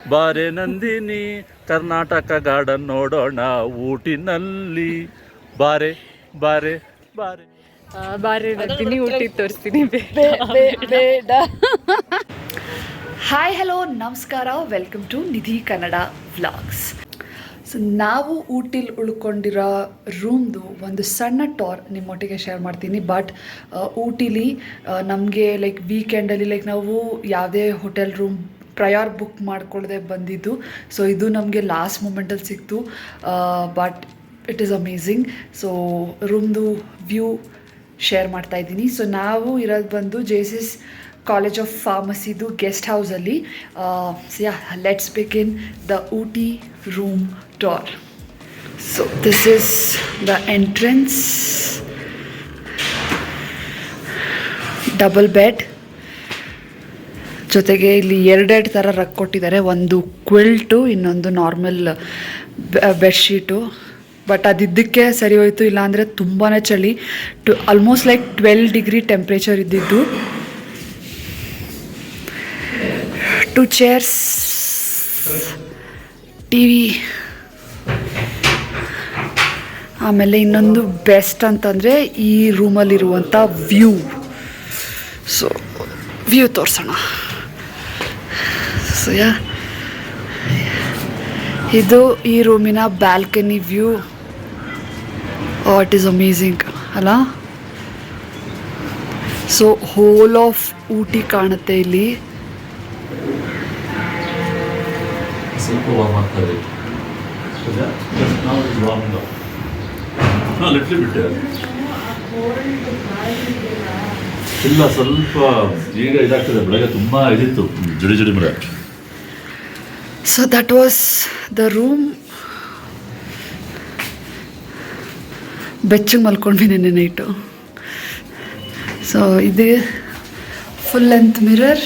ಬಾರೆ ನಂದಿನಿ ಕರ್ನಾಟಕ ಗಾರ್ಡನ್ ನೋಡೋಣ ಊಟಿನಲ್ಲಿ. ಬಾರೆ ಬಾರೆ ಬಾರೆ ಬಾರಿ ನಂದಿನಿ ಊಟಿ ತೋರಿಸ್ತೀನಿ. ಬೇಡ. ಹಾಯ್ ಹಲೋ ನಮಸ್ಕಾರ, welcome to Nidhi Kannada vlogs. So ನಾವು ಊಟಿಲಿ ಉಳ್ಕೊಂಡಿರೋ ರೂಮ್ದು ಒಂದು ಸಣ್ಣ ಟೋರ್ ನಿಮ್ಮೊಟ್ಟಿಗೆ ಶೇರ್ ಮಾಡ್ತೀನಿ. ಬಟ್ ಊಟಿಲಿ ನಮಗೆ ಲೈಕ್ ವೀಕೆಂಡಲ್ಲಿ ಲೈಕ್ ನಾವು ಯಾವುದೇ ಹೋಟೆಲ್ ರೂಮ್ ಪ್ರಯರ್ ಬುಕ್ ಮಾಡ್ಕೊಳ್ಳದೆ ಬಂದಿದ್ದು. ಸೊ ಇದು ನಮಗೆ ಲಾಸ್ಟ್ ಮೂಮೆಂಟಲ್ಲಿ ಸಿಕ್ತು. But it is amazing. So ರೂಮ್ದು ವ್ಯೂ ಶೇರ್ ಮಾಡ್ತಾ ಇದ್ದೀನಿ. ಸೊ ನಾವು ಇರೋದು ಬಂದು ಜೆಸಿಸ್ ಕಾಲೇಜ್ ಆಫ್ ಫಾರ್ಮಸಿದು ಗೆಸ್ಟ್ ಹೌಸಲ್ಲಿ. Let's begin the Ooty room tour. So this is the entrance. Double bed ಜೊತೆಗೆ ಇಲ್ಲಿ ಎರಡೆರಡು ಥರ ರಗ್ ಕೊಟ್ಟಿದ್ದಾರೆ. ಒಂದು ಕ್ವಿಲ್ಟು, ಇನ್ನೊಂದು ನಾರ್ಮಲ್ ಬೆಡ್ಶೀಟು. ಬಟ್ ಅದಿದ್ದಕ್ಕೆ ಸರಿ ಹೋಯಿತು, ಇಲ್ಲಾಂದರೆ ತುಂಬಾ ಚಳಿ. ಆಲ್ಮೋಸ್ಟ್ ಲೈಕ್ 12 ಡಿಗ್ರಿ ಟೆಂಪ್ರೇಚರ್ ಇದ್ದಿದ್ದು. 2 ಚೇರ್ಸ್, ಟಿ ವಿ. ಆಮೇಲೆ ಇನ್ನೊಂದು ಬೆಸ್ಟ್ ಅಂತಂದರೆ ಈ ರೂಮಲ್ಲಿರುವಂಥ ವ್ಯೂ. ಸೊ ವ್ಯೂ ತೋರಿಸೋಣ. ಸೊ ಇದು ಈ ರೂಮಿನ balcony view. It is amazing ಅಲ್ಲ. ಸೊ ಹೋಲ್ ಆಫ್ ಊಟಿ ಕಾಣುತ್ತೆ ಇಲ್ಲಿ. ಇಲ್ಲ ಸ್ವಲ್ಪ ಈಗ ಇದಾಗ್ತದೆ, ಬೆಳಗ್ಗೆ ತುಂಬ ಇದಿತ್ತು ಜುಡಿ ಜುಡಿ ಮರ. So that was the room. ಬೆಚ್ಚಗೆ ಮಲ್ಕೊಂಡ್ವಿ ನೆನ್ನೆ ನೈಟು. ಸೊ ಇದು ಫುಲ್ ಲೆಂತ್ ಮಿರರ್,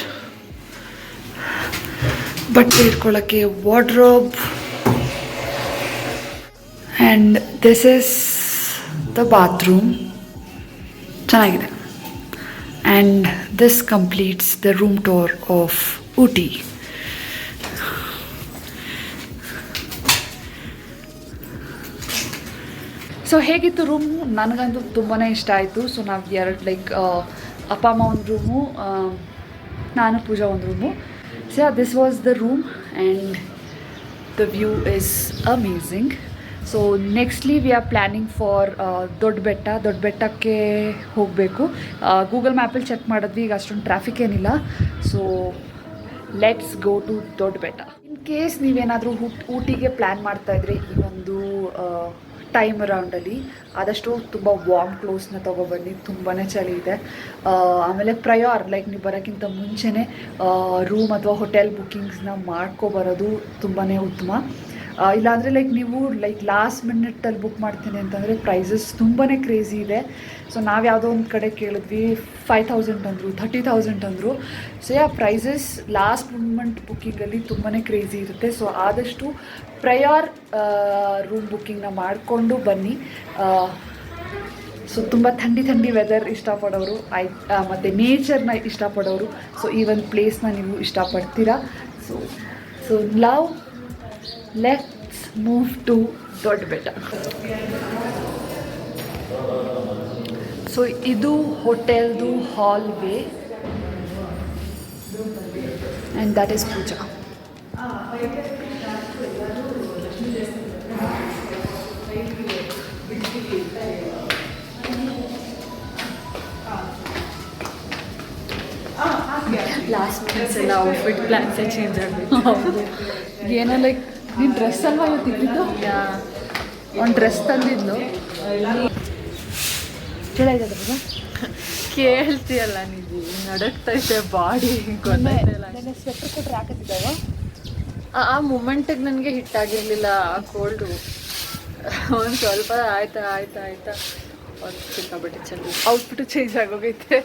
ಬಟ್ಟೆ ಇಟ್ಕೊಳ್ಳೋಕ್ಕೆ wardrobe, and this is the bathroom. ಚೆನ್ನಾಗಿದೆ. And this completes the room tour of Ooty. So ಹೇಗಿತ್ತು ರೂಮು? ನನಗಂತೂ ತುಂಬಾ ಇಷ್ಟ ಆಯಿತು. ಸೊ ನಾವು ಎರಡು ಲೈಕ್ ಅಪ್ಪ ಅಮ್ಮ ಒಂದು ರೂಮು, ನಾನು ಪೂಜಾ ಒಂದು room. So this was the room and the view is amazing. So nextly we are planning for ದೊಡ್ಡ ಬೆಟ್ಟಕ್ಕೆ ಹೋಗಬೇಕು. ಗೂಗಲ್ ಮ್ಯಾಪಲ್ಲಿ ಚೆಕ್ ಮಾಡಿದ್ವಿ, ಈಗ ಅಷ್ಟೊಂದು ಟ್ರಾಫಿಕ್ ಏನಿಲ್ಲ. ಸೊ ಲೆಟ್ಸ್ ಗೋ ಟು ದೊಡ್ಡ ಬೆಟ್ಟ. ಇನ್ ಕೇಸ್ ನೀವೇನಾದರೂ ಊಟಿಗೆ ಪ್ಲ್ಯಾನ್ ಮಾಡ್ತಾಯಿದ್ರೆ ಈ ಒಂದು ಟೈಮ್ ಅರೌಂಡಲ್ಲಿ ಆದಷ್ಟು ತುಂಬ ವಾರ್ಮ್ ಕ್ಲೋತ್ಸ್ನ ತೊಗೊಬನ್ನಿ, ತುಂಬಾ ಚಳಿ ಇದೆ. ಆಮೇಲೆ ಪ್ರಯರ್ ಲೈಕ್ ನೀವು ಬರೋಕ್ಕಿಂತ ಮುಂಚೆನೇ ರೂಮ್ ಅಥವಾ ಹೋಟೆಲ್ ಬುಕ್ಕಿಂಗ್ಸ್ನ ಮಾಡ್ಕೊಬರೋದು ತುಂಬಾ ಉತ್ತಮ. ಇಲ್ಲಾಂದರೆ ಲೈಕ್ ನೀವು ಲೈಕ್ ಲಾಸ್ಟ್ ಮಿನಿಟಲ್ಲಿ ಬುಕ್ ಮಾಡ್ತೀನಿ ಅಂತಂದರೆ ಪ್ರೈಸಸ್ ತುಂಬಾ ಕ್ರೇಜಿ ಇದೆ. ಸೊ ನಾವು ಯಾವುದೋ ಒಂದು ಕಡೆ ಕೇಳಿದ್ವಿ, 5,000 ಅಂದರು, 30,000 ಅಂದರು. ಸೊ ಪ್ರೈಸಸ್ ಲಾಸ್ಟ್ ಮೂಮೆಂಟ್ ಬುಕ್ಕಿಂಗಲ್ಲಿ ತುಂಬಾ ಕ್ರೇಜಿ ಇರುತ್ತೆ. ಸೊ ಆದಷ್ಟು ಪ್ರಯರ್ ರೂಮ್ ಬುಕ್ಕಿಂಗ್ನ ಮಾಡಿಕೊಂಡು ಬನ್ನಿ. ಸೊ ತುಂಬ ಥಂಡಿ ವೆದರ್ ಇಷ್ಟಪಡೋರು ಮತ್ತು ನೇಚರ್ನ ಇಷ್ಟಪಡೋರು ಸೊ ಈ ಒಂದು ಪ್ಲೇಸ್ನ ನೀವು ಇಷ್ಟಪಡ್ತೀರಾ. So love let's move to Doddabetta. So ಇದು ಹೋಟೆಲ್ದು hallway and that is Pooja. Last minutes ಎಲ್ಲ ಔಟ್ಫಿಟ್ ಪ್ಲ್ಯಾನ್ಸೇ ಚೇಂಜ್ ಆಗಬೇಕು. ಏನೋ ಲೈಕ್ ನೀನು ಡ್ರೆಸ್ ಅಲ್ವಾ ಇವತ್ತಿದ್ದು? ಒಂದು ಡ್ರೆಸ್ ತಂದಿದ್ಲು. ಚೆನ್ನಾಗಿದೆ. ಕೇಳ್ತೀಯಲ್ಲ ನೀವು, ನಡಕ್ತೈತೆ ಬಾಡಿ. ಗೊತ್ತಾಯ್ತಲ್ಲ, ಸ್ವೆಟರ್ ಕೊಟ್ಟರೆ ಹಾಕತ್ತಿದ್ದಾವ. ಆ ಮೂಮೆಂಟಿಗೆ ನನಗೆ ಹಿಟ್ಟಾಗಿರಲಿಲ್ಲ ಆ ಕೋಲ್ಡು. ಒಂದು ಸ್ವಲ್ಪ ಆಯ್ತಾ ಒಂದು ಸಿಕ್ಕಾಬಿಟ್ಟು ಚಳಿ. ಔಟ್ಫಿಟ್ಟು ಚೇಂಜ್ ಆಗೋಗೈತೆ.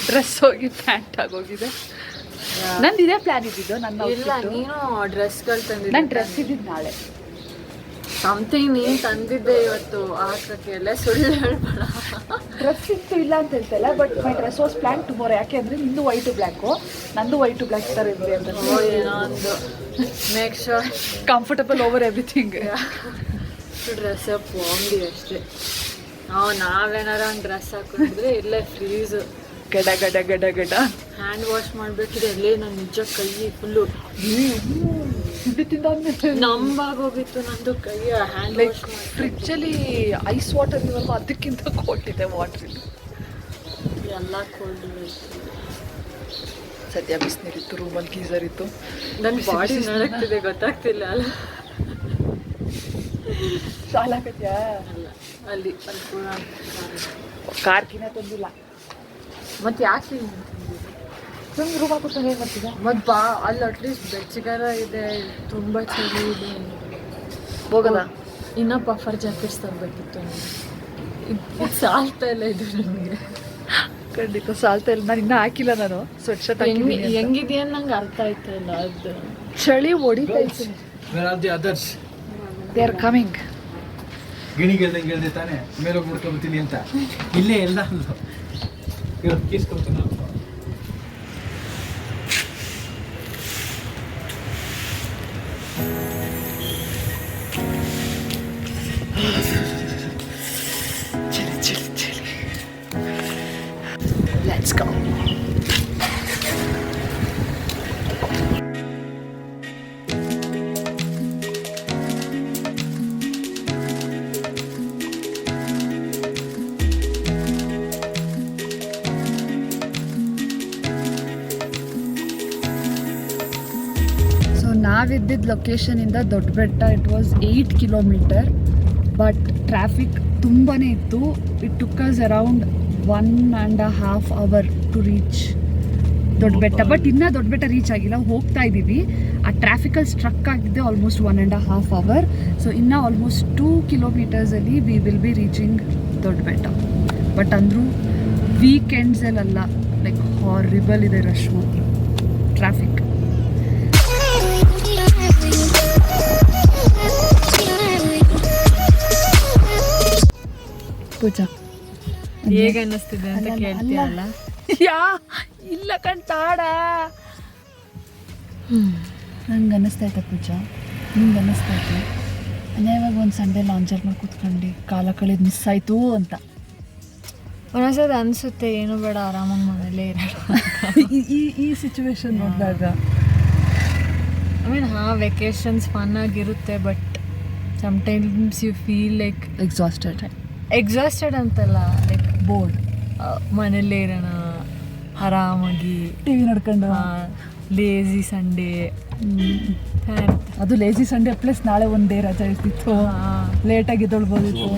ಡ್ರೆಸ್ ಹೋಗಿ ಪ್ಯಾಂಟ್ ಆಗೋಗಿದೆ. ನಂದು ಇದೇ ಪ್ಲ್ಯಾನ್ ಇದ್ದಿದ್ದು. ನನ್ನ ಇಲ್ಲ, ನೀನು ಡ್ರೆಸ್ಗಳು ತಂದಿದ್ದು. ನಾನು ಡ್ರೆಸ್ ಇದ್ದಿದ್ದು ನಾಳೆ. ಸಮಥಿಂಗ್ ನೀನು ತಂದಿದ್ದೆ ಇವತ್ತು ಹಾಕಕ್ಕೆ ಎಲ್ಲ ಸುಳ್ಳು ಹೇಳ್ಬೇಡ. ಡ್ರೆಸ್ ಇತ್ತು ಇಲ್ಲ ಅಂತ ಹೇಳ್ತಲ್ಲ, but my dress was plan tomorrow. ಯಾಕೆ ಅಂದರೆ ನಿಂದು ವೈಟು ಬ್ಲ್ಯಾಕು, ನಂದು ವೈಟು ಬ್ಲ್ಯಾಕ್ ಥರ ಇರಲಿ ಅಂತ. ಏನೋ ಒಂದು make sure comfortable over everything. Dress up ಹೋಗಿ ಅಷ್ಟೇ. ನಾವೇನಾರ ಒಂದು ಡ್ರೆಸ್ ಹಾಕೊಂಡಿದ್ರೆ ಇಲ್ಲೇ ಫ್ರೀಸು, ಗಡ ಗಡ ಗಡ ಗಡ. ಹ್ಯಾಂಡ್ ವಾಶ್ ಮಾಡಬೇಕಿದೆ ಅಲ್ಲೇ ನಾನು ನಿಜ ಕೈ ಫುಲ್ಲು ನಂಬಾಗೋಗಿತ್ತು ನಂದು ಕೈ. ಹ್ಯಾಂಡ್ ಲೈಕ್ ವಾಶ್ ಮಾಡಿ ಫ್ರಿಜ್ಜಲ್ಲಿ ಐಸ್ ವಾಟರ್ ಇರುವಲ್ವ ಅದಕ್ಕಿಂತ ಕೋಲ್ಡ್ ವಾಟರ್ ಇಲ್ಲ. ಎಲ್ಲ ಕೋಲ್ಡ್ ಸದ್ಯ ಬಿಸಿನೀರಿತ್ತು, ರೂಮಲ್ಲಿ ಗೀಸರ್ ಇತ್ತು. ನನ್ನ ಬಾಡಿ ನಡಕ್ತಿದೆ ಗೊತ್ತಾಗ್ತಿಲ್ಲ ಅಲ್ಲ. ಸಾಲಾಗತ್ಯಾ? ಅಲ್ಲ ಅಲ್ಲಿ ಪೂರ ಕಾರ್ಕಿನ ತಂದಿಲ್ಲ. ಮತ್ತೆ ಯಾಕೆ ಸುಮ್ಮನೆ ರೂಮ್ ಹಾಕ್ಬಿಟ್ಟು ಏನು ಮಾಡ್ತಿದ್ದ? ಮತ್ತು ಬಾ ಅಲ್ಲಿ ಅಟ್ಲೀಸ್ಟ್ ಬೆಚ್ಚಗಾರ ಇದೆ, ತುಂಬ ಚಳಿ ಇದೆ. ಹೋಗಲ್ಲ. ಇನ್ನೂ ಪಫರ್ ಜಾಕೆಟ್ಸ್ ತರಬೇಕಿತ್ತು. ಇದು ಸಾಲ್ತಾ ಇಲ್ಲ ಇದು ನನಗೆ. ಖಂಡಿತ ಸಾಲ್ತಾ ಇಲ್ಲ. ನಾನು ಇನ್ನೂ ಹಾಕಿಲ್ಲ. ನಾನು ಸ್ವೆಟ್ ಶರ್ಟ್ ಹೆಂಗಿದೆಯಾ ನಂಗೆ ಅರ್ಥ ಆಯ್ತಾ ಇಲ್ಲ. ಅದು ಚಳಿ ಹೊಡಿತೈತೆ. Others they are coming. ಗಿಣಿಗೆಲ್ದಂಗೆ ಹೇಳ್ದೆ ತಾನೆ ಮೇಲೆ ಹೋಗಿ ನೋಡ್ಕೊಂಬತ್ತೀನಿ ಅಂತ. ಇಲ್ಲೇ ಎಲ್ಲ ಕೀಸ್ಕೊತೀನಿ. ಚಳಿ ಚಳಿ ಚಳಿ. Let's go. ನಾವಿದ್ದಿದ್ದ ಲೊಕೇಶನಿಂದ Doddabetta it was 8 kilometre, but traffic ತುಂಬಾ ಇತ್ತು. It took us around 1.5 hour to reach Doddabetta. But ಇನ್ನೂ ದೊಡ್ಡಬೆಟ್ಟ ರೀಚ್ ಆಗಿಲ್ಲ, ಹೋಗ್ತಾ ಇದ್ದೀವಿ. ಆ ಟ್ರಾಫಿಕಲ್ಲಿ ಸ್ಟ್ರಕ್ ಆಗಿದ್ದೆ ಆಲ್ಮೋಸ್ಟ್ 1.5 hour. ಸೊ ಇನ್ನೂ almost 2 kilometers we will be reaching Doddabetta. But ಅಂದರೂ ವೀಕೆಂಡ್ಸಲ್ಲ, ಲೈಕ್ ಹಾರಿಬಲ್ ಇದೆ ರಶ್ ಮಾತ್ರ, ಟ್ರಾಫಿಕ್. ಪೂಜಾ ಹೇಗೆ ಅನ್ನಿಸ್ತಿದೆ ಅಂತ ಕೇಳ್ತೀಯಲ್ಲ? ಇಲ್ಲ ಕಂತಾಡ. ನಂಗೆ ಅನ್ನಿಸ್ತೈತೆ ಪೂಜಾ, ನಿಂಗೆ ಅನ್ನಿಸ್ತೈತೆ ಅನ್ಯಾಯವಾಗಿ ಒಂದು ಸಂಡೇ ಲಾಂಚರ್ ಮಾಡಿ ಕೂತ್ಕೊಂಡು ಕಾಲ ಕಳೆದು ಮಿಸ್ ಆಯಿತು ಅಂತ ಒಂದೊಂದ್ಸತಿ ಅನಿಸುತ್ತೆ. ಏನು ಬೇಡ, ಆರಾಮಾಗಿ ಮನೇಲೇ ಇರೋಣ. ಈ ಸಿಚುವೇಶನ್ ನೋಡಿದಾಗ ವೆಕೇಶನ್ಸ್ ಫನ್ ಆಗಿರುತ್ತೆ, but sometimes you feel like exhausted ಅಂತಲ್ಲ, ಲೈಕ್ ಬೋರ್ಡ್. ಮನೇಲೇ ಇರೋಣ ಆರಾಮಾಗಿ, ಟಿ ವಿ ನೋಡ್ಕೊಂಡು. Lazy Sunday. ಅದು ಲೇಜಿ ಸಂಡೇ ಪ್ಲಸ್ ನಾಳೆ ಒಂದು ಡೇ ರಜಾ ಇರ್ತಿತ್ತು, ಲೇಟಾಗಿ ಎದ್ದೇಳ್ಬೋದಿತ್ತು.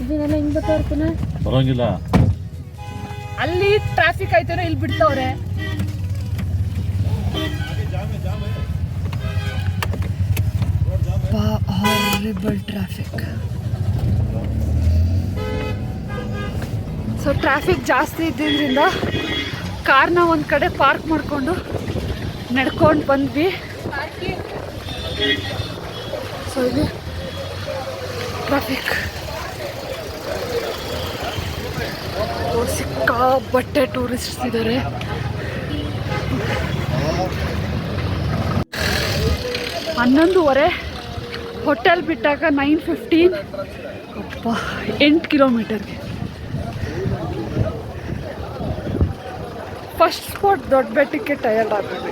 ಇದನ್ನೆಲ್ಲ ಹೆಂಗೆ ಬರ್ತಾರ್ತಾನೆ ಬರೋಂಗಿಲ್ಲ. ಅಲ್ಲಿ ಟ್ರಾಫಿಕ್ ಆಯ್ತೇನೋ, ಇಲ್ಲಿ ಬಿಡ್ತವ್ರೆ. Horrible traffic. ಸೊ ಟ್ರಾಫಿಕ್ ಜಾಸ್ತಿ ಇದ್ದಿದ್ದರಿಂದ ಕಾರ್ನ ಒಂದು ಕಡೆ ಪಾರ್ಕ್ ಮಾಡಿಕೊಂಡು ನಡ್ಕೊಂಡು ಬಂದ್ವಿ. ಸೊ ಇಲ್ಲಿ ಟ್ರಾಫಿಕ್ ಸಿಕ್ಕಾಪಟ್ಟೆ ಟೂರಿಸ್ಟ್ಸ್ ಇದ್ದಾರೆ. 11:30 ಹೋಟೆಲ್ ಬಿಟ್ಟಾಗ 9:15. ಅಪ್ಪ 8 ಕಿಲೋಮೀಟರ್ಗೆ. ಫಸ್ಟ್ ಸ್ಪಾಟ್ ದೊಡ್ಡಬೆಟ್ಟಕ್ಕೆ ಟಯರ್ಡ್ ಆಗಬೇಕು.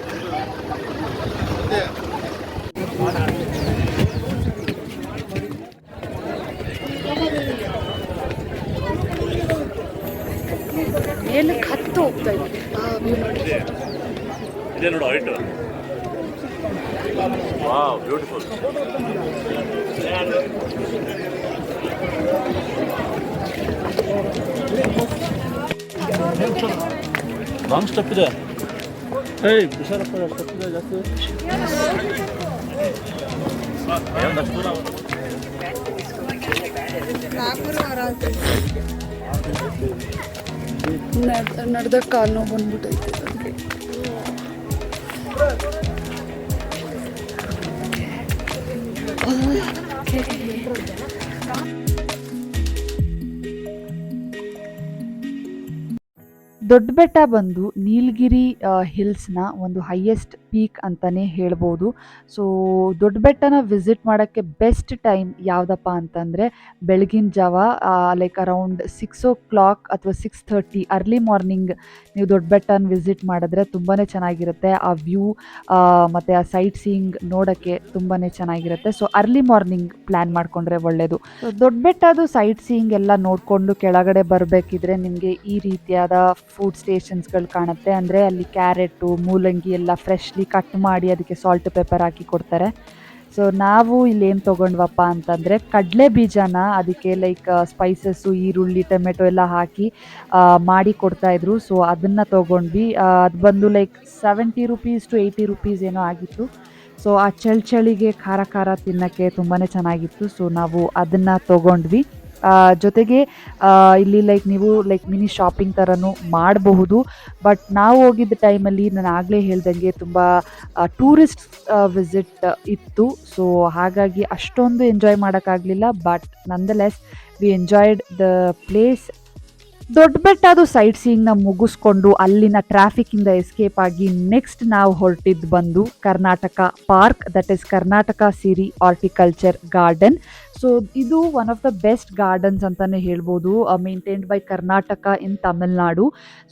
ಏನಕ್ಕೆ ಹತ್ತು ಹೋಗ್ತಾ ಇದ್ದೀವಿ. ಇದೇ ನೋಡು height. Wow, beautiful. Long step ಇದೆ. ಏಯ್ ಹುಷಾರಪ್ಪ, ಸ್ಟೆಪ್ ಇದೆ ಜಾಸ್ತಿ. ನಡೆದ ಕಾಲು ನೋವು ಬಂದ್ಬಿಟ್ಟೈತೆ ನನಗೆ. ದೊಡ್ಡ ಬೆಟ್ಟ ಬಂದು ನೀಲಗಿರಿ ಹಿಲ್ಸ್ನ ಒಂದು ಹೈಯೆಸ್ಟ್ ಪೀಕ್ ಅಂತಲೇ ಹೇಳ್ಬೋದು. ಸೊ ದೊಡ್ಡ ಬೆಟ್ಟನ ವಿಸಿಟ್ ಮಾಡೋಕ್ಕೆ ಬೆಸ್ಟ್ ಟೈಮ್ ಯಾವುದಪ್ಪ ಅಂತಂದರೆ ಬೆಳಗಿನ ಜಾವ ಲೈಕ್ ಅರೌಂಡ್ 6 o'clock ಅಥವಾ 6:30 ಅರ್ಲಿ ಮಾರ್ನಿಂಗ್ ನೀವು ದೊಡ್ಡ ಬೆಟ್ಟನ ವಿಸಿಟ್ ಮಾಡಿದ್ರೆ ತುಂಬಾ ಚೆನ್ನಾಗಿರುತ್ತೆ. ಆ ವ್ಯೂ ಮತ್ತು ಆ ಸೈಟ್ ಸೀಯಿಂಗ್ ನೋಡೋಕ್ಕೆ ತುಂಬಾ ಚೆನ್ನಾಗಿರುತ್ತೆ. ಸೊ ಅರ್ಲಿ ಮಾರ್ನಿಂಗ್ ಪ್ಲ್ಯಾನ್ ಮಾಡಿಕೊಂಡ್ರೆ ಒಳ್ಳೆಯದು. ಸೊ ದೊಡ್ಡ ಬೆಟ್ಟದು ಸೈಟ್ ಸೀಯಿಂಗ್ ಎಲ್ಲ ನೋಡಿಕೊಂಡು ಕೆಳಗಡೆ ಬರಬೇಕಿದ್ರೆ ನಿಮಗೆ ಈ ರೀತಿಯಾದ ಫುಡ್ ಸ್ಟೇಷನ್ಸ್ಗಳು ಕಾಣುತ್ತೆ. ಅಂದರೆ ಅಲ್ಲಿ ಕ್ಯಾರೆಟು ಮೂಲಂಗಿ ಎಲ್ಲ ಫ್ರೆಶ್ಲಿ ಕಟ್ ಮಾಡಿ ಅದಕ್ಕೆ ಸಾಲ್ಟ್ ಪೆಪ್ಪರ್ ಹಾಕಿ ಕೊಡ್ತಾರೆ. ಸೊ ನಾವು ಇಲ್ಲೇನು ತೊಗೊಂಡ್ವಪ್ಪ ಅಂತಂದರೆ ಕಡಲೆ ಬೀಜನ ಅದಕ್ಕೆ ಲೈಕ್ ಸ್ಪೈಸಸ್ಸು ಈರುಳ್ಳಿ ಟೊಮೆಟೊ ಎಲ್ಲ ಹಾಕಿ ಮಾಡಿ ಕೊಡ್ತಾಯಿದ್ರು. ಸೊ ಅದನ್ನು ತೊಗೊಂಡ್ವಿ. ಅದು ಬಂದು ಲೈಕ್ 70 rupees to 80 rupees ಏನೋ ಆಗಿತ್ತು. ಸೊ ಆ ಚಳಿಗೆ ಖಾರ ತಿನ್ನೋಕ್ಕೆ ತುಂಬಾ ಚೆನ್ನಾಗಿತ್ತು. ಸೊ ನಾವು ಅದನ್ನು ತೊಗೊಂಡ್ವಿ. ಜೊತೆಗೆ ಇಲ್ಲಿ ಲೈಕ್ ನೀವು ಲೈಕ್ ಮಿನಿ ಶಾಪಿಂಗ್ ಥರನೂ ಮಾಡಬಹುದು. ಬಟ್ ನಾವು ಹೋಗಿದ್ದ ಟೈಮಲ್ಲಿ ನಾನು ಆಗಲೇ ಹೇಳ್ದಂಗೆ ತುಂಬ ಟೂರಿಸ್ಟ್ ವಿಸಿಟ್ ಇತ್ತು. ಸೊ ಹಾಗಾಗಿ ಅಷ್ಟೊಂದು ಎಂಜಾಯ್ ಮಾಡೋಕ್ಕಾಗಲಿಲ್ಲ. But nonetheless we enjoyed the place. ದೊಡ್ಡ ಬೆಟ್ಟದು ಸೈಟ್ ಸೀಯಿಂಗ್ನ ಮುಗಿಸ್ಕೊಂಡು ಅಲ್ಲಿನ ಟ್ರಾಫಿಕ್ಕಿಂದ ಎಸ್ಕೇಪ್ ಆಗಿ ನೆಕ್ಸ್ಟ್ ನಾವು ಹೊರಟಿದ್ದು ಬಂದು Karnataka park, that is Karnataka Siri horticulture garden. So ಇದು one of the best gardens ಅಂತಲೇ ಹೇಳ್ಬೋದು, maintained by Karnataka in Tamil Nadu.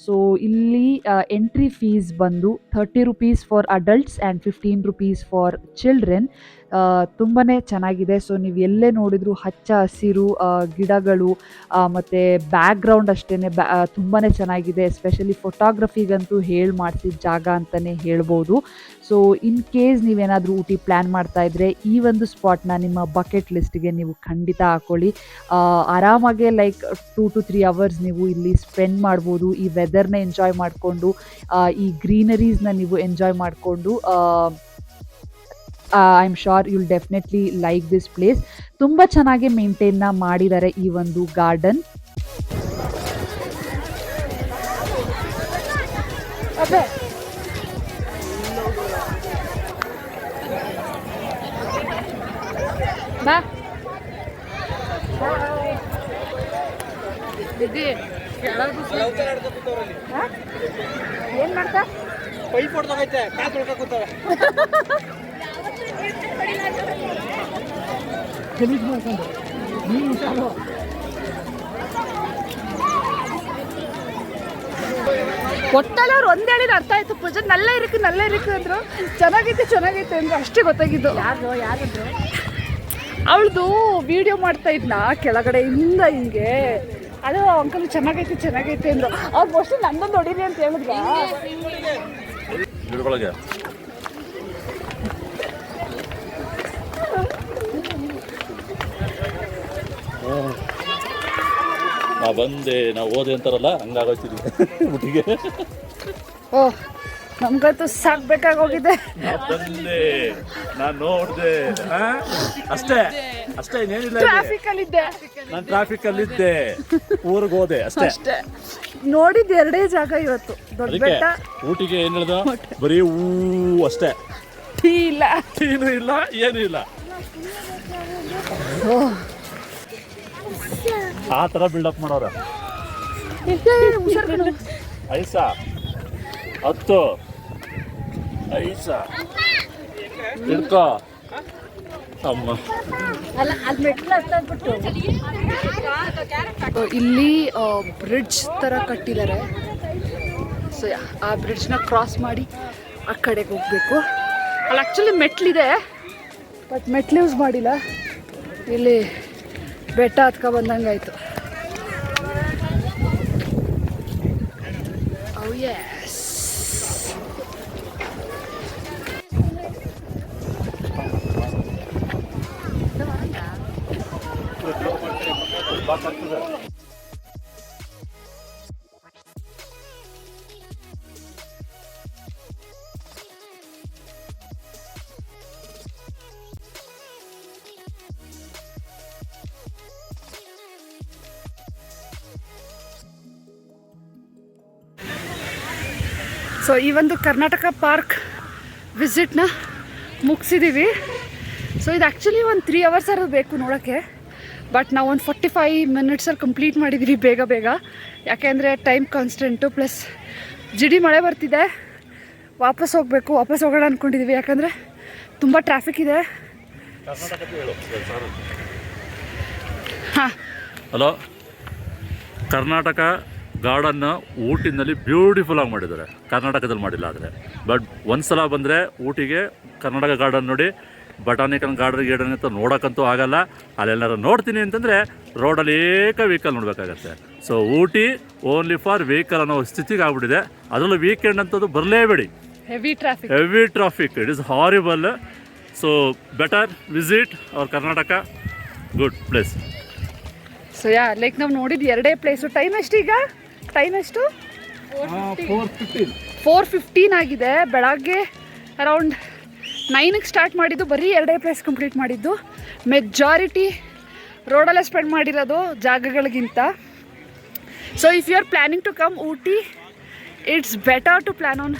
So ಇಲ್ಲಿ ಎಂಟ್ರಿ ಫೀಸ್ ಬಂದು 30 rupees for adults and 15 rupees for children. ತುಂಬಾ ಚೆನ್ನಾಗಿದೆ. ಸೊ ನೀವು ಎಲ್ಲೇ ನೋಡಿದ್ರು ಹಚ್ಚ ಹಸಿರು ಗಿಡಗಳು ಮತ್ತು ಬ್ಯಾಕ್ಗ್ರೌಂಡ್ ಅಷ್ಟೇ ತುಂಬಾ ಚೆನ್ನಾಗಿದೆ. ಎಸ್ಪೆಷಲಿ ಫೋಟೋಗ್ರಫಿಗಂತೂ ಮಾಡಿಸಿದ ಜಾಗ ಅಂತಲೇ ಹೇಳ್ಬೋದು. ಸೊ ಇನ್ ಕೇಸ್ ನೀವೇನಾದರೂ ಊಟಿ ಪ್ಲ್ಯಾನ್ ಮಾಡ್ತಾಯಿದ್ರೆ ಈ ಒಂದು ಸ್ಪಾಟ್ನ ನಿಮ್ಮ ಬಕೆಟ್ ಲಿಸ್ಟ್ಗೆ ನೀವು ಖಂಡಿತ ಹಾಕ್ಕೊಳ್ಳಿ. ಆರಾಮಾಗೆ ಲೈಕ್ 2 to 3 hours ನೀವು ಇಲ್ಲಿ ಸ್ಪೆಂಡ್ ಮಾಡ್ಬೋದು. ಈ ವೆದರ್ನ ಎಂಜಾಯ್ ಮಾಡಿಕೊಂಡು ಈ ಗ್ರೀನರೀಸ್ನ ನೀವು ಎಂಜಾಯ್ ಮಾಡಿಕೊಂಡು I am sure you'll definitely like this place. ತುಂಬ ಚೆನ್ನಾಗಿ ಮೇಂಟೈನ್ನ ಮಾಡಿದ್ದಾರೆ ಈ ಒಂದು ಗಾರ್ಡನ್. ಬಾ ಏನು ಮಾಡ್ತಾ ಪೈಪ್ ಹೊಡ್ದೋಗೈತೆ ಕಾಲು ತೊಳ್ಕ ಕೂತವೆ. ಗಲೀಜ್ ಮಾಡ್ಕೊಂಡು ನೀನು ಸಾಲು ಒಟ್ಟಲ್ಲಿ ಅವ್ರು ಒಂದು ಹೇಳಿದ್ರೆ ಅರ್ಥ ಆಯಿತು. ಪೂಜೆ ನಲ್ಲ ಇರಕ್ಕೆ ಅಂದರು. ಚೆನ್ನಾಗೈತೆ ಅಂದರು. ಅಷ್ಟೇ ಗೊತ್ತಾಗಿದ್ದು. ಯಾರಿದ್ರು ಅವಳದು ವಿಡಿಯೋ ಮಾಡ್ತಾ ಇದ್ನ ಕೆಳಗಡೆಯಿಂದ ಹಿಂಗೆ. ಅದು ಅಂಕಲ್ ಚೆನ್ನಾಗೈತೆ ಅಂದರು. ಅವ್ರು ಮೋಸ್ಟ್ಲಿ ನಂದೊಂದು ಹೊಡೀರಿ ಅಂತ ಹೇಳಿದ್ರ. ನಾ ಬಂದೆ ನಾ ಓದೆ ಅಂತಾರಲ್ಲ ಹಂಗಾಗೋಯ್ತಿದ್ವಿ ಊಟಿಗೆ. ಓಹ್ ನಮ್ಗಂತೂ ಸಾಕ್ಬೇಕಾಗೋಗಿದೆ. ಬಂದೆ ನಾನು ನೋಡಿದೆ ಅಷ್ಟೇ ಇನ್ನೇನಿಲ್ಲ. ಟ್ರಾಫಿಕಲ್ಲಿದ್ದೆ ನಾನು ಟ್ರಾಫಿಕಲ್ಲಿದ್ದೆ, ಊರಿಗೆ ಹೋದೆ ಅಷ್ಟೇ. ನೋಡಿದ್ದು 2 ಜಾಗ ಇವತ್ತು. ದೊಡ್ಡ ಬೆಟ್ಟ ಊಟಿಗೆ ಏನು ಹೇಳ್ದ, ಬರೀ ಅಷ್ಟೇ, ಟೀ ಇಲ್ಲ, ಟೀನು ಇಲ್ಲ, ಏನೂ ಇಲ್ಲ. ಆ ಥರ ಬಿಲ್ಡಪ್ ಮಾಡೋರ. ಐಸಾ 10 ಐಸಾ ಹಿಡ್ಕೋ ಅಮ್ಮ. ಇಲ್ಲಿ ಬ್ರಿಡ್ಜ್ ಥರ ಕಟ್ಟಿದ್ದಾರೆ. ಸೊ ಆ ಬ್ರಿಡ್ಜ್ನ ಕ್ರಾಸ್ ಮಾಡಿ ಆ ಕಡೆಗೆ ಹೋಗಬೇಕು. ಅಲ್ಲಿ ಆ್ಯಕ್ಚುಲಿ ಮೆಟ್ಲಿದೆ, ಬಟ್ ಮೆಟ್ಲು ಯೂಸ್ ಮಾಡಿಲ್ಲ. ಇಲ್ಲಿ ಬೆಟ್ಟ ಹತ್ಕೊ ಬಂದಂಗೆ ಆಯಿತು. ಓ ಯೆಸ್. ಸೊ ಈ ಒಂದು ಕರ್ನಾಟಕ ಪಾರ್ಕ್ ವಿಸಿಟ್ನ ಮುಗಿಸಿದ್ದೀವಿ. ಸೊ ಇದು ಆ್ಯಕ್ಚುಲಿ ಒಂದು 3 hours ಬೇಕು ನೋಡೋಕ್ಕೆ. ಬಟ್ ನಾವು ಒಂದು 45 ಮಿನಿಟ್ಸಲ್ಲಿ ಕಂಪ್ಲೀಟ್ ಮಾಡಿದ್ದೀವಿ ಬೇಗ ಬೇಗ. ಯಾಕೆಂದರೆ ಟೈಮ್ ಕಾನ್ಸ್ಟೆಂಟು ಪ್ಲಸ್ ಜಿಡಿ ಮಳೆ ಬರ್ತಿದೆ. ವಾಪಸ್ ಹೋಗೋಣ ಅಂದ್ಕೊಂಡಿದ್ದೀವಿ ಯಾಕಂದರೆ ತುಂಬ ಟ್ರಾಫಿಕ್ ಇದೆ. ಹಾಂ ಹಲೋ, ಕರ್ನಾಟಕ ಗಾರ್ಡನ್ನ ಊಟಿನಲ್ಲಿ ಬ್ಯೂಟಿಫುಲ್ಲಾಗಿ ಮಾಡಿದ್ದಾರೆ. ಕರ್ನಾಟಕದಲ್ಲಿ ಮಾಡಿಲ್ಲ ಆದರೆ, ಬಟ್ ಒಂದು ಸಲ ಬಂದರೆ ಊಟಿಗೆ ಕರ್ನಾಟಕ ಗಾರ್ಡನ್ ನೋಡಿ. ಬಟಾನಿಕಲ್ ಗಾರ್ಡನ್ ಅಂತ ನೋಡೋಕ್ಕಂತೂ ಆಗಲ್ಲ. ಅಲ್ಲೆಲ್ಲಾರು ನೋಡ್ತೀನಿ ಅಂತಂದರೆ ರೋಡಲ್ಲಿ ವೆಹಿಕಲ್ ನೋಡಬೇಕಾಗತ್ತೆ. So Ooty only for vehicle ಅನ್ನೋ ಸ್ಥಿತಿಗೆ ಆಗ್ಬಿಟ್ಟಿದೆ. ಅದರಲ್ಲೂ ವೀಕೆಂಡ್ ಅಂತದ್ದು ಬರಲೇಬೇಡಿ, heavy traffic, it is horrible. So better visit our Karnataka, good place. So like ನಾವು ನೋಡಿದ್ದು 2 ಪ್ಲೇಸು. ಟೈಮ್ ಎಷ್ಟು ಈಗ? ಟೈಮ್ ಎಷ್ಟು? 4:15 ಆಗಿದೆ. ಬೆಳಗ್ಗೆ ಅರೌಂಡ್ 9ಕ್ಕೆ ಸ್ಟಾರ್ಟ್ ಮಾಡಿದ್ದು, ಬರೀ 2 ಪ್ಲೇಸ್ ಕಂಪ್ಲೀಟ್ ಮಾಡಿದ್ದು. ಮೆಜಾರಿಟಿ ರೋಡಲ್ಲೇ ಸ್ಪೆಂಡ್ ಮಾಡಿರೋದು ಜಾಗಗಳಿಗಿಂತ. So if you are planning to come Ooty, it's better to plan on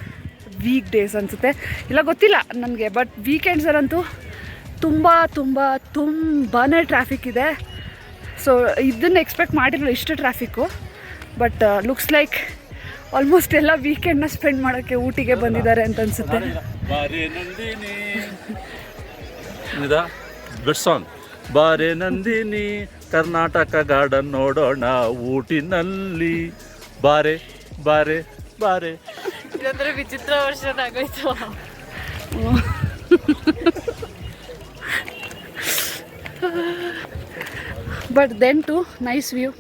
weekdays ಅನಿಸುತ್ತೆ, ಇಲ್ಲ ಗೊತ್ತಿಲ್ಲ ನನಗೆ. ಬಟ್ ವೀಕೆಂಡ್ಸಲ್ಲಂತೂ ತುಂಬಾ ಟ್ರಾಫಿಕ್ ಇದೆ. ಸೊ ಇದನ್ನು ಎಕ್ಸ್ಪೆಕ್ಟ್ ಮಾಡಿರಲಿಲ್ಲ ಇಷ್ಟು traffic. But looks like almost ಎಲ್ಲ ವೀಕೆಂಡ್ನ ಸ್ಪೆಂಡ್ ಮಾಡೋಕ್ಕೆ ಊಟಿಗೆ ಬಂದಿದ್ದಾರೆ ಅಂತ ಅನಿಸುತ್ತೆ. ಬೆಸ್ಟ್ ಸಾಂಗ್, ಬಾರೆ ನಂದಿನಿ ಕರ್ನಾಟಕ ಗಾರ್ಡನ್ ನೋಡೋಣ ಊಟಿನಲ್ಲಿ, ಬಾರೆ ಬಾರೆ ಬಾರೆ. ಇದಂದ್ರೆ ವಿಚಿತ್ರ ವರ್ಷದ ಆಗೋಯ್ತು. But then to nice view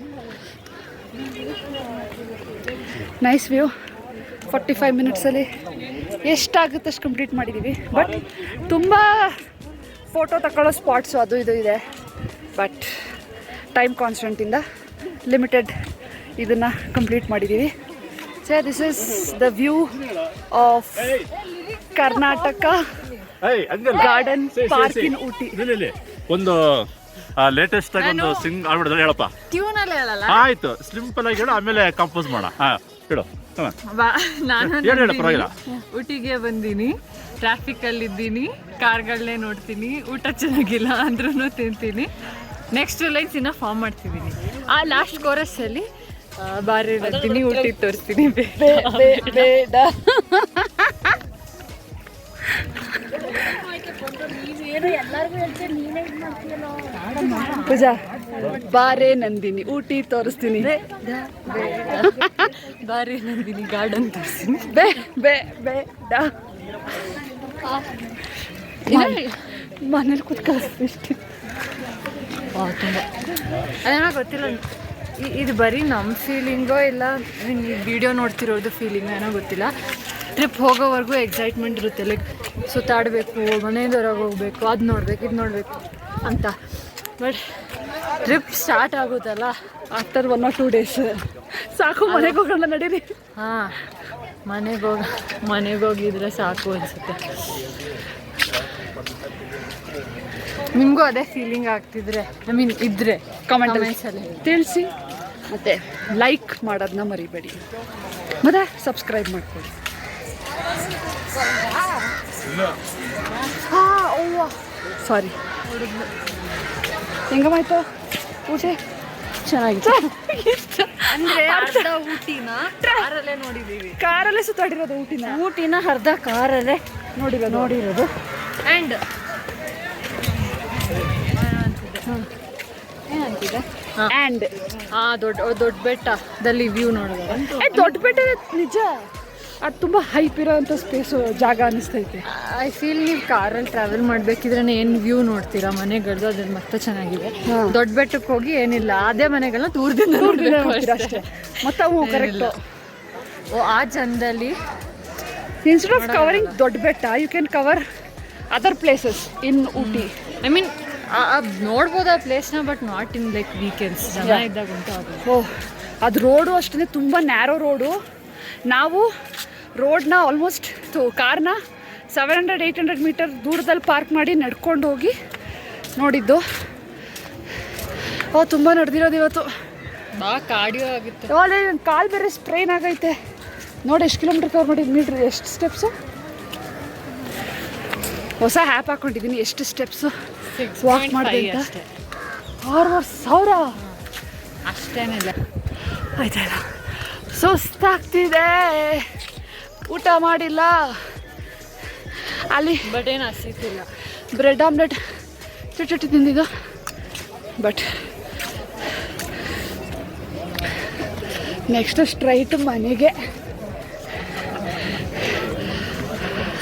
45 ಮಿನಿಟ್ಸಲ್ಲಿ ಎಷ್ಟಾಗುತ್ತೆ ಅಷ್ಟು ಕಂಪ್ಲೀಟ್ ಮಾಡಿದ್ದೀವಿ. ಬಟ್ ತುಂಬ ಫೋಟೋ ತಗೊಳ್ಳೋ ಸ್ಪಾಟ್ಸು ಅದು ಇದು ಇದೆ. ಬಟ್ ಟೈಮ್ ಕಾನ್ಸ್ಟೆಂಟಿಂದ ಲಿಮಿಟೆಡ್ ಇದನ್ನು ಕಂಪ್ಲೀಟ್ ಮಾಡಿದ್ದೀವಿ. So this is the view of Karnataka garden park in Ooty. ಒಂದು ಲೇಟೆಸ್ಟ್ ಆಗಿ ಒಂದು ಸಿಂಗ್ ಆಗ್ಬಿಡಿದ್ರೆ ಹೇಳಪ್ಪ. ಟ್ಯೂನಲ್ಲಿ ಹೇಳಲ್ಲ, ಆಯ್ತು, ಸಿಂಪಲ್ ಆಗಿ ಹೇಳು, ಆಮೇಲೆ ಕಂಪೋಸ್ ಮಾಡ. ಹೇಳು. ನಾನು ಪರವಾಗಿಲ್ಲ. ಊಟಿಗೆ ಬಂದೀನಿ, ಟ್ರಾಫಿಕಲ್ಲಿದ್ದೀನಿ, ಕಾರ್ಗಳನ್ನೇ ನೋಡ್ತೀನಿ, ಊಟ ಚೆನ್ನಾಗಿಲ್ಲ ಅಂದ್ರೂ ತಿಂತೀನಿ, ನೆಕ್ಸ್ಟ್ ಲೈನ್ಸ್ ಇನ್ನೂ ಫಾರ್ಮ್ ಮಾಡ್ತಿದ್ದೀನಿ. ಆ ಲಾಸ್ಟ್ ಕೋರಸ್ಸಲ್ಲಿ ಬಾರಿ ಬರ್ತೀನಿ, ಊಟಿಗೆ ತೋರಿಸ್ತೀನಿ. ಬೇಡ ಪೂಜಾ, ಬಾರೆ ನಂದಿನಿ ಊಟಿ ತೋರಿಸ್ತೀನಿ, ಬಾರಿ ನಂದಿನಿ ಗಾರ್ಡನ್ ತೋರಿಸ್ತೀನಿ. ಬೇಡ ಮನೇಲಿ ಕೂತ್ಕೊಳ್ಳಿಸ್ತೀನಿ. ತುಂಬ ಅದೇನೋ ಗೊತ್ತಿಲ್ಲ, ಇದು ಬರೀ ನಮ್ಮ ಫೀಲಿಂಗೋ ಇಲ್ಲ ಈ ವಿಡಿಯೋ ನೋಡ್ತಿರೋದು ಫೀಲಿಂಗೋ ಏನೋ ಗೊತ್ತಿಲ್ಲ. ಟ್ರಿಪ್ ಹೋಗೋವರೆಗೂ ಎಕ್ಸೈಟ್ಮೆಂಟ್ ಇರುತ್ತೆ, ಲೈಕ್ ಸುತ್ತಾಡಬೇಕು, ಮನೆಯಿಂದ ಹೊರಗೆ ಹೋಗಬೇಕು, ಅದು ನೋಡಬೇಕು ಇದು ನೋಡಬೇಕು ಅಂತ. ಬಟ್ ಟ್ರಿಪ್ ಸ್ಟಾರ್ಟ್ ಆಗುತ್ತಲ್ಲ ಆಫ್ಟರ್ 1 or 2 days ಸಾಕು, ಮನೆಗೆ ಹೋಗೋಣ ನಡೀರಿ. ಹಾಂ, ಮನೆಗೆ ಹೋಗಿದ್ರೆ ಸಾಕು ಅನಿಸುತ್ತೆ. ನಿಮಗೂ ಅದೇ ಫೀಲಿಂಗ್ ಆಗ್ತಿದ್ರೆ ಇದ್ರೆ ಕಮೆಂಟ್ಸಲ್ಲಿ ತಿಳಿಸಿ. ಮತ್ತು ಲೈಕ್ ಮಾಡೋದನ್ನ ಮರಿಬೇಡಿ, ಮತ್ತು ಸಬ್ಸ್ಕ್ರೈಬ್ ಮಾಡ್ಕೊಳ್ಳಿ. ಸಾರಿ, ಹೆಂಗಮಾಯ್ತು ಊಟ? ಚೆನ್ನಾಗಿತ್ತು. ಅಂದರೆ ಅರ್ಧ ಊಟಿನ ಕಾರಲ್ಲೇ ನೋಡಿದ್ದೀವಿ, ಕಾರಲ್ಲೇ ಸುತ್ತಾಡಿರೋದು. ಊಟಿನ ಅರ್ಧ ಕಾರಲ್ಲೇ ನೋಡಿರೋದು. ಆ್ಯಂಡ್ ಏನಂತಿದೆ, ಆ್ಯಂಡ್ ದೊಡ್ಡ ಬೆಟ್ಟದಲ್ಲಿ ವ್ಯೂ ನೋಡೋದು. ದೊಡ್ಡ ಬೆಟ್ಟ ನಿಜ, ಅದು ತುಂಬ ಹೈಪ್ ಇರೋವಂಥ ಸ್ಪೇಸು, ಜಾಗ ಅನ್ನಿಸ್ತೈತೆ. ಐ ಫೀಲ್ ನೀವು ಕಾರಲ್ಲಿ ಟ್ರಾವೆಲ್ ಮಾಡಬೇಕಿದ್ರೆ ಏನು ವ್ಯೂ ನೋಡ್ತೀರಾ ಮನೆಗಳದ್ದು, ಅದ್ರಲ್ಲಿ ಮತ್ತೆ ಚೆನ್ನಾಗಿದೆ. ದೊಡ್ಡ ಬೆಟ್ಟಕ್ಕೆ ಹೋಗಿ ಏನಿಲ್ಲ, ಅದೇ ಮನೆಗಳನ್ನ ದೂರದಿಂದ ನೋಡ್ತೀರಾ ಅಷ್ಟೇ. ಮತ್ತು ಅವು ಕರೆಕ್ಟು. ಆ ಚಂದಲ್ಲಿ ಇನ್ಸ್ಟೆಡ್ ಆಫ್ ಕವರಿಂಗ್ ದೊಡ್ಡ ಬೆಟ್ಟ, you can cover other places in Ooty. I mean ನೋಡ್ಬೋದು ಆ ಪ್ಲೇಸ್ನ, but not in like weekends, ಜನ ಇದ್ದಾಗ ಉಂಟು ಅದು. ಅದು ರೋಡು ಅಷ್ಟೇ ತುಂಬ ನ್ಯಾರೋ ರೋಡು. ನಾವು ರೋಡ್ನ ಆಲ್ಮೋಸ್ಟ್ ಕಾರ್ನ 700-800 ಮೀಟರ್ ದೂರದಲ್ಲಿ ಪಾರ್ಕ್ ಮಾಡಿ ನಡ್ಕೊಂಡು ಹೋಗಿ ನೋಡಿದ್ದು. ತುಂಬ ನಡೆದಿರೋದು ಇವತ್ತು. ಕಾರ್ಡಿಯೋ ಆಗುತ್ತೆ. ಒಳ್ಳೆ ಕಾಲು ಬೇರೆ ಸ್ಟ್ರೈನ್ ಆಗೈತೆ. ನೋಡಿ ಎಷ್ಟು ಕಿಲೋಮೀಟರ್ ಕವರ್ ಮಾಡಿದ್ದು, ಮೀಟ್ರ್ ಎಷ್ಟು ಸ್ಟೆಪ್ಸು. ಹೊಸ ಆ್ಯಪ್ ಹಾಕ್ಕೊಂಡಿದ್ದೀನಿ ಎಷ್ಟು ಸ್ಟೆಪ್ಸು ವಾಕ್ ಮಾಡಿದೆ ಅಂತ. 6,000 ಅಷ್ಟೇನಿಲ್ಲ. ಆಯ್ತಾಯ್ತಾ ಸುಸ್ತಾಗ್ತಿದೆ, ಊಟ ಮಾಡಿಲ್ಲ. ಅಲ್ಲಿ ಬಟ್ ಏನು ಹಸಿತಿಲ್ಲ. ಬ್ರೆಡ್ ಆಮ್ಲೆಟ್ ಚುಟ್ಟು ತಿಂದಿದ್ದು. ಬಟ್ ನೆಕ್ಸ್ಟ್ ಸ್ಟ್ರೈಟ್ ಮನೆಗೆ.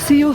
See you